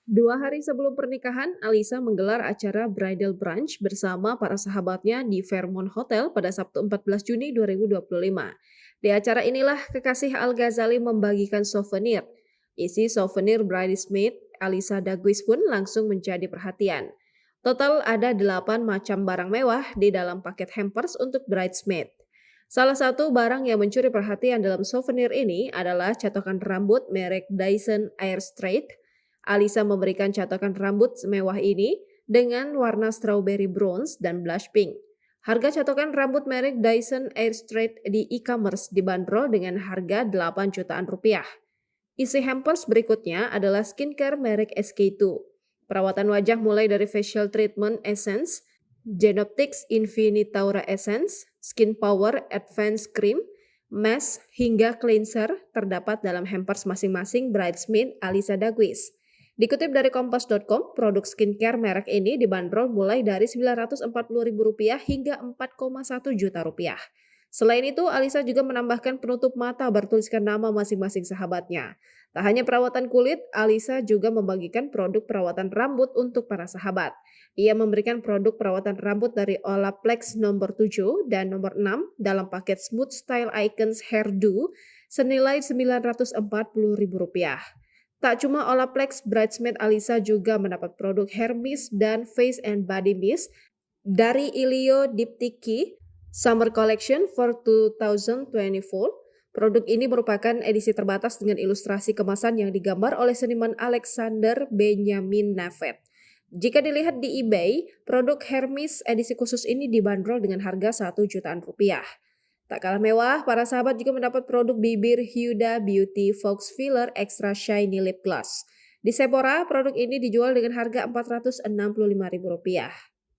2 hari sebelum pernikahan, Alisa menggelar acara bridal brunch bersama para sahabatnya di Fairmont Hotel pada Sabtu 14 Juni 2025. Di acara inilah kekasih Al-Ghazali membagikan souvenir. Isi souvenir bridesmaid Alisa Daguis pun langsung menjadi perhatian. Total ada 8 macam barang mewah di dalam paket hampers untuk bridesmaid. Salah satu barang yang mencuri perhatian dalam souvenir ini adalah catokan rambut merek Dyson Airstraight. Alisa memberikan catokan rambut semewah ini dengan warna strawberry bronze dan blush pink. Harga catokan rambut merek Dyson Airstraight di e-commerce dibanderol dengan harga 8 jutaan rupiah. Isi hampers berikutnya adalah skincare merek SK2. Perawatan wajah mulai dari facial treatment essence, Genoptix Infinitaura Essence, Skin Power Advanced Cream, mask hingga cleanser terdapat dalam hampers masing-masing bridesmaid Alisa Daguis. Dikutip dari kompas.com, produk skincare merek ini dibanderol mulai dari Rp940.000 hingga Rp4,1 juta. Selain itu, Alisa juga menambahkan penutup mata bertuliskan nama masing-masing sahabatnya. Tak hanya perawatan kulit, Alisa juga membagikan produk perawatan rambut untuk para sahabat. Ia memberikan produk perawatan rambut dari Olaplex nomor 7 dan nomor 6 dalam paket Smooth Style Icons Hairdo senilai Rp940.000. Tak cuma Olaplex, bridesmaid Alisa juga mendapat produk hair mist dan face and body mist dari Ilio Diptyque Summer Collection for 2024. Produk ini merupakan edisi terbatas dengan ilustrasi kemasan yang digambar oleh seniman Alexander Benjamin Navet. Jika dilihat di eBay, produk hair mist edisi khusus ini dibanderol dengan harga Rp1 jutaan. Tak kalah mewah, para sahabat juga mendapat produk bibir Huda Beauty Fox Filler Extra Shiny Lip Gloss. Di Sephora, produk ini dijual dengan harga Rp465.000.